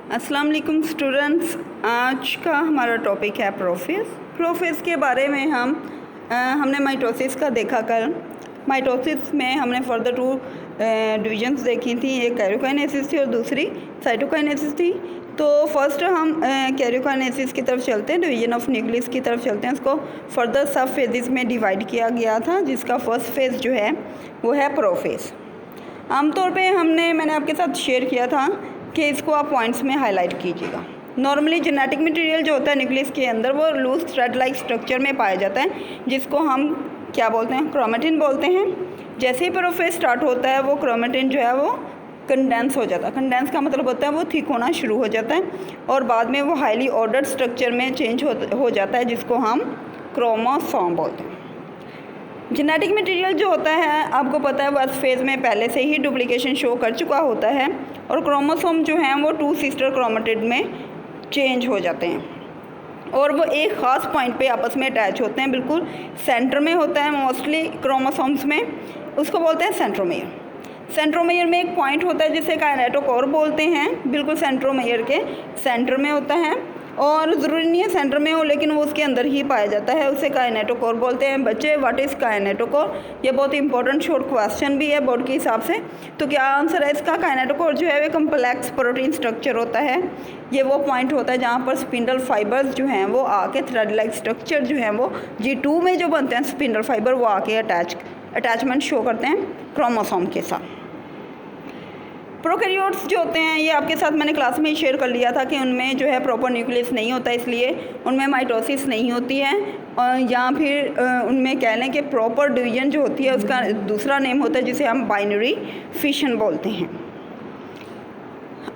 अस्सलाम वालेकुम स्टूडेंट्स। आज का हमारा टॉपिक है प्रोफेस। प्रोफेस के बारे में हमने माइटोसिस का देखा कल। माइटोसिस में हमने फर्दर टू डिविजन्स देखी थी, एक कैरियोकाइनेसिस थी और दूसरी साइटोकाइनेसिस थी। तो फर्स्ट हम कैरियोकाइनेसिस की तरफ चलते हैं, डिवीजन ऑफ न्यूक्लियस की तरफ चलते हैं। उसको फर्दर सब फेजेस में डिवाइड किया गया था, जिसका फर्स्ट फेज़ जो है वो है प्रोफेस। आमतौर पे मैंने आपके साथ शेयर किया था कि इसको आप पॉइंट्स में हाईलाइट कीजिएगा। नॉर्मली जेनेटिक मटेरियल जो होता है न्यूक्लियस के अंदर वो लूज थ्रेड लाइक स्ट्रक्चर में पाया जाता है, जिसको हम क्या बोलते हैं, क्रोमेटिन बोलते हैं। जैसे ही प्रोफेस स्टार्ट होता है वो क्रोमेटिन जो है वो कंडेंस हो जाता है। कंडेंस का मतलब होता है वो थिक होना शुरू हो जाता है और बाद में वो हाईली ऑर्डर्ड स्ट्रक्चर में चेंज हो जाता है, जिसको हम क्रोमोसोम बोलते हैं। जेनेटिक मटेरियल जो होता है आपको पता है फर्स्ट फेज़ में पहले से ही डुप्लीकेशन शो कर चुका होता है और क्रोमोसोम जो हैं वो 2 सिस्टर क्रोमेटिड में चेंज हो जाते हैं और वो एक ख़ास पॉइंट पे आपस में अटैच होते हैं। बिल्कुल सेंटर में होता है मोस्टली क्रोमोसोम्स में, उसको बोलते हैं सेंट्रोमेयर। सेंट्रोमेयर में एक पॉइंट होता है जिसे काइनेटोकोर बोलते हैं, बिल्कुल सेंट्रोमेयर के सेंटर में होता है और ज़रूरी नहीं है सेंटर में हो, लेकिन वो उसके अंदर ही पाया जाता है, उसे काइनेटोकोर बोलते हैं। बच्चे व्हाट इज़ काइनेटोकोर, ये बहुत इंपॉर्टेंट शॉर्ट क्वेश्चन भी है बोर्ड के हिसाब से। तो क्या आंसर है इसका? काइनेटोकोर जो है वो कम्प्लेक्स प्रोटीन स्ट्रक्चर होता है। ये वो पॉइंट होता है जहाँ पर स्पिंडल फाइबर्स जो हैं वो आके थ्रेड लाइक स्ट्रक्चर जो है वो G2 में जो बनते हैं स्पिंडल फाइबर, वो आके अटैचमेंट शो करते हैं क्रोमोसोम के साथ। प्रोकैरियोट्स जो होते हैं ये आपके साथ मैंने क्लास में ही शेयर कर लिया था कि उनमें जो है प्रॉपर न्यूक्लियस नहीं होता, इसलिए उनमें माइटोसिस नहीं होती है। और या फिर उनमें कह लें कि प्रॉपर डिवीजन जो होती है उसका दूसरा नेम होता है जिसे हम बाइनरी फिशन बोलते हैं।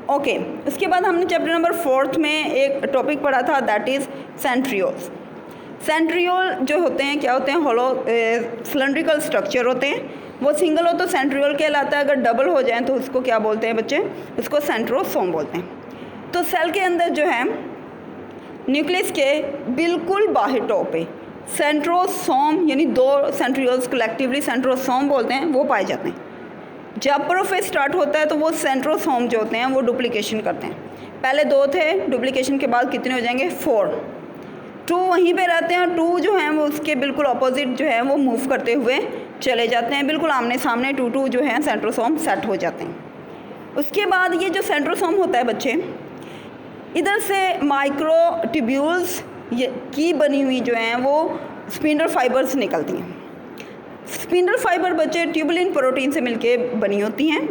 ओके, उसके बाद हमने चैप्टर नंबर 4 में एक टॉपिक पढ़ा था, दैट इज़ सेंट्रियोल्स। सेंट्रियोल जो होते हैं क्या होते हैं? होलो सिलेंड्रिकल स्ट्रक्चर होते हैं। वो सिंगल हो तो सेंट्रियोल कहलाता है, अगर डबल हो जाए तो उसको क्या बोलते हैं बच्चे? उसको सेंट्रोसोम बोलते हैं। तो सेल के अंदर जो है न्यूक्लियस के बिल्कुल बाहर टॉप पे सेंट्रोसोम यानी 2 सेंट्रियोल्स कलेक्टिवली सेंट्रोसोम बोलते हैं, वो पाए जाते हैं। जब प्रोफेस स्टार्ट होता है तो वो सेंट्रोसोम जो होते हैं वो डुप्लीकेशन करते हैं। पहले 2 थे, डुप्लीकेशन के बाद कितने हो जाएंगे? 4। 2 वहीं पे रहते हैं और 2 जो हैं वो उसके बिल्कुल अपोजिट जो है वो मूव करते हुए चले जाते हैं, बिल्कुल आमने सामने 2 जो हैं सेंट्रोसोम सेट हो जाते हैं। उसके बाद ये जो सेंट्रोसोम होता है बच्चे, इधर से माइक्रोट्यूब्यूल्स की बनी हुई जो हैं वो स्पिंडल फाइबर्स निकलती हैं। स्पिंडल फाइबर बच्चे ट्यूबुलिन प्रोटीन से मिलके बनी होती हैं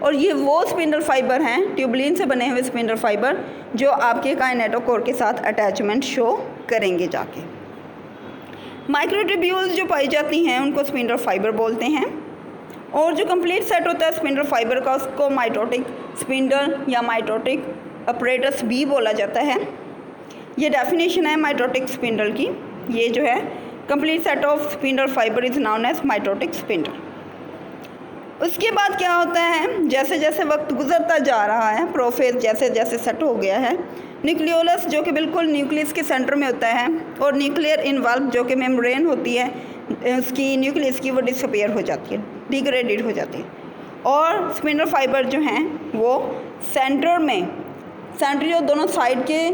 और ये वो स्पिंडल फाइबर हैं, ट्यूबुलिन से बने हुए स्पिंडल फाइबर, जो आपके काइनेटोकोर के साथ अटैचमेंट शो करेंगे जाके। माइक्रोट्यूब्यूल्स जो पाई जाती हैं उनको स्पिंडल फाइबर बोलते हैं और जो कंप्लीट सेट होता है स्पिंडल फाइबर का उसको माइटोटिक स्पिंडल या माइटोटिक अपरेटस भी बोला जाता है। ये डेफिनेशन है माइटोटिक स्पिंडल की। ये जो है complete set of spindle fibre is known as mitotic spindle. उसके बाद क्या होता है, जैसे जैसे वक्त गुजरता जा रहा है, प्रोफेस जैसे जैसे सेट हो गया है, न्यूक्लियोलस जो कि बिल्कुल न्यूक्लियस के सेंटर में होता है और न्यूक्लियर इन्वॉल्व जो कि मेम्ब्रेन होती है उसकी न्यूक्लियस की, वो डिसअपीयर हो जाती है, डिग्रेडेड हो जाती है और स्पिंडल फाइबर जो हैं वो सेंटर में, सेंट्रियोल दोनों साइड के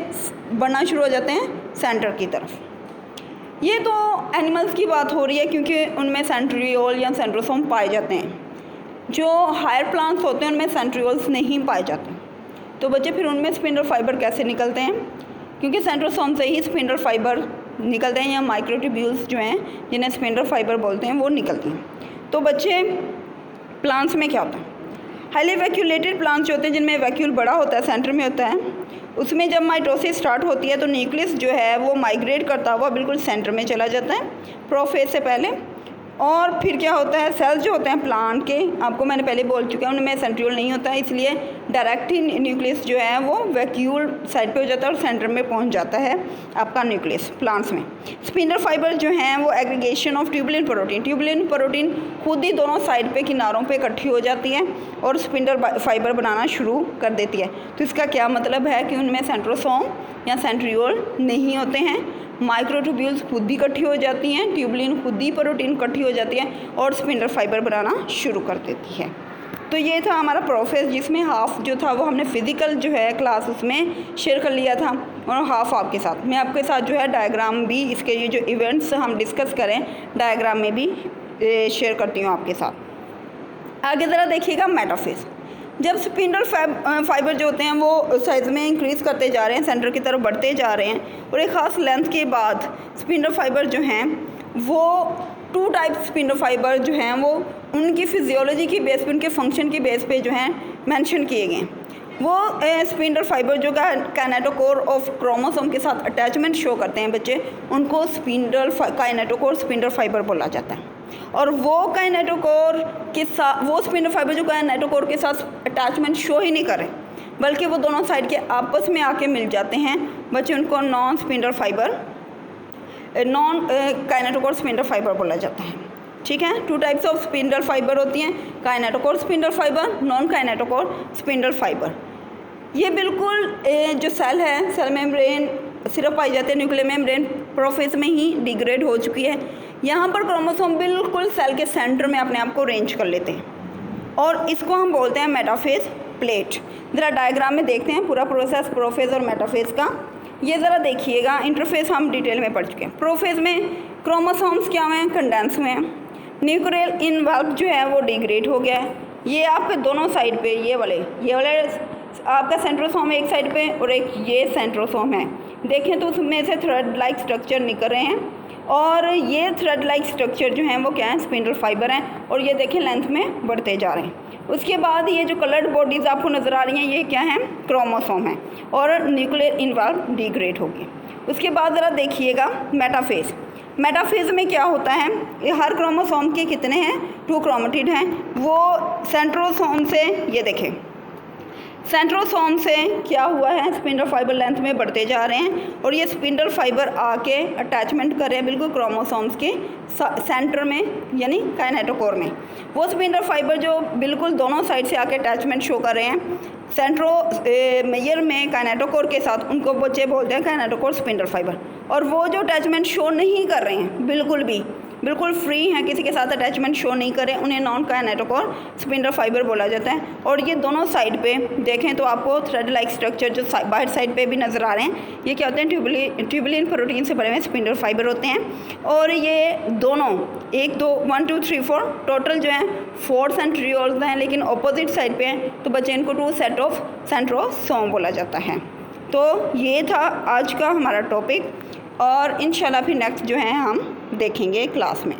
बनना शुरू हो जाते हैं सेंटर की तरफ। ये तो एनिमल्स की बात हो रही है क्योंकि उनमें सेंट्रियोल या सेंट्रोसोम पाए जाते हैं। जो हायर प्लांट्स होते हैं उनमें सेंट्रियोल्स नहीं पाए जाते। तो बच्चे फिर उनमें स्पिंडल फाइबर कैसे निकलते हैं? क्योंकि सेंट्रोसोम से ही स्पिंडल फाइबर निकलते हैं या माइक्रोट्यूब्यूल्स जो हैं जिन्हें स्पिंडल फाइबर बोलते हैं वो निकलती हैं। तो बच्चे प्लांट्स में क्या होता है? हाईली वैक्यूलेटेड प्लांट्स जो होते हैं जिनमें वैक्यूल बड़ा होता है, सेंटर में होता है, उसमें जब माइटोसिस स्टार्ट होती है तो न्यूक्लियस जो है वो माइग्रेट करता हुआ बिल्कुल सेंटर में चला जाता है प्रोफेज से पहले। और फिर क्या होता है, सेल्स जो होते हैं प्लांट के, आपको मैंने पहले बोल चुका है उनमें सेंट्रियोल नहीं होता है, इसलिए डायरेक्ट ही न्यूक्लियस जो है वो वैक्यूल साइड पे हो जाता है और सेंटर में पहुंच जाता है आपका न्यूक्लियस प्लांट्स में। स्पिंडल फाइबर जो हैं वो एग्रीगेशन ऑफ ट्यूबुलिन प्रोटीन खुद ही दोनों साइड पे किनारों पे इकट्ठी हो जाती है और स्पिंडल फाइबर बनाना शुरू कर देती है। तो इसका क्या मतलब है कि उनमें सेंट्रोसोम या सेंट्रियोल नहीं होते हैं। माइक्रोट्यूब्यूल्स खुद ही इकट्ठी हो जाती हैं, ट्यूबुलिन खुद ही प्रोटीन इकट्ठी हो जाती है और स्पिंडल फाइबर बनाना शुरू कर देती है। तो ये था हमारा प्रोसेस, जिसमें हाफ जो था वो हमने फिज़िकल जो है क्लास उसमें शेयर कर लिया था, और हाफ आपके साथ मैं आपके साथ जो है डायग्राम भी, इसके ये जो इवेंट्स हम डिस्कस करें डायग्राम में भी शेयर करती हूँ आपके साथ। आगे ज़रा देखिएगा मेटाफेज। जब स्पिंडल फाइबर जो होते हैं वो साइज़ में इंक्रीज़ करते जा रहे हैं, सेंटर की तरफ बढ़ते जा रहे हैं, और एक ख़ास लेंथ के बाद स्पिंडल फाइबर जो हैं वो 2 टाइप स्पिंडल फाइबर जो हैं वो उनकी फिजियोलॉजी की बेस पे, उनके फंक्शन की बेस पे जो हैं मेंशन किए गए हैं। वो स्पिंडल फाइबर जो काइनेटोकोर ऑफ क्रोमोसोम के साथ अटैचमेंट शो करते हैं बच्चे, उनको काइनेटोकोर स्पिंडल फाइबर बोला जाता है। और वो काइनेटोकोर के साथ, वो स्पिंडल फाइबर जो काइनेटोकोर के साथ अटैचमेंट शो ही नहीं करें, बल्कि वो दोनों साइड के आपस में आके मिल जाते हैं बच्चे, उनको नॉन काइनेटोकोर स्पिंडल फाइबर बोला जाता है। ठीक है, 2 टाइप्स ऑफ स्पिंडल फाइबर होती हैं, kinetochore spindle fibre, non kinetochore spindle fibre. ये बिल्कुल जो सेल है, सेल मेम्ब्रेन सिर्फ पाई जाती है न्यूक्लियर मेम्ब्रेन प्रोफेज में ही डिग्रेड हो चुकी है। यहाँ पर क्रोमोसोम बिल्कुल सेल के सेंटर में अपने आप को अरेंज कर लेते हैं, और इसको हम बोलते हैं मेटाफेज प्लेट। ज़रा डायग्राम में देखते हैं पूरा प्रोसेस प्रोफेज और मेटाफेज का। ये ज़रा देखिएगा, इंटरफेस हम डिटेल में पढ़ चुके हैं। प्रोफेज में क्रोमोसोम्स क्या हुए हैं, कंडेंस हुए हैं, न्यूक्लियर इनवॉल्व जो है वो डिग्रेड हो गया है। ये आपके दोनों साइड पे ये वाले आपका सेंट्रोसोम एक साइड पे और एक ये सेंट्रोसोम है। देखें तो उसमें से थ्रेड लाइक स्ट्रक्चर निकल रहे हैं, और ये थ्रेड लाइक स्ट्रक्चर जो हैं वो क्या है, स्पिंडल फाइबर हैं, और ये देखें लेंथ में बढ़ते जा रहे हैं। उसके बाद ये जो कलर्ड बॉडीज़ आपको नज़र आ रही हैं ये क्या हैं, क्रोमोसोम हैं, और न्यूक्लियर इनवॉल्व डिग्रेड होगी। उसके बाद ज़रा देखिएगा मेटाफेज। मेटाफेज में क्या होता है, ये हर क्रोमोसोम के कितने हैं, 2 क्रोमेटिड हैं। वो सेंट्रोसोम से, ये देखें सेंट्रोसोम से क्या हुआ है, स्पिंडल फाइबर लेंथ में बढ़ते जा रहे हैं, और ये स्पिंडल फाइबर आके अटैचमेंट कर रहे हैं बिल्कुल क्रोमोसोम्स के सेंटर में, यानी काइनेटोकोर में। वो स्पिंडल फाइबर जो बिल्कुल दोनों साइड से आके अटैचमेंट शो कर रहे हैं सेंट्रोमेयर में काइनेटोकोर के साथ, उनको बच्चे बोलते हैं काइनेटोकोर स्पिंडल फाइबर। और वो जो अटैचमेंट शो नहीं कर रहे हैं, बिल्कुल फ्री हैं, किसी के साथ अटैचमेंट शो नहीं करें, उन्हें नॉन काइनेटोकोर स्पिंडल फाइबर बोला जाता है। और ये दोनों साइड पे देखें तो आपको थ्रेड लाइक स्ट्रक्चर जो बाहर साइड पे भी नज़र आ रहे हैं, ये क्या होते हैं, ट्यूबुलिन प्रोटीन से बने हुए स्पिंडल फाइबर होते हैं। और ये दोनों 1 2 1 2 3 4 टोटल जो हैं 4 सेंट्रियोल्स हैं, लेकिन अपोजिट साइड पे हैं, तो बच्चे इनको 2 सेट ऑफ सेंट्रोसोम बोला जाता है। तो ये था आज का हमारा टॉपिक, और इंशाल्लाह फिर नेक्स्ट जो है हम देखेंगे क्लास में।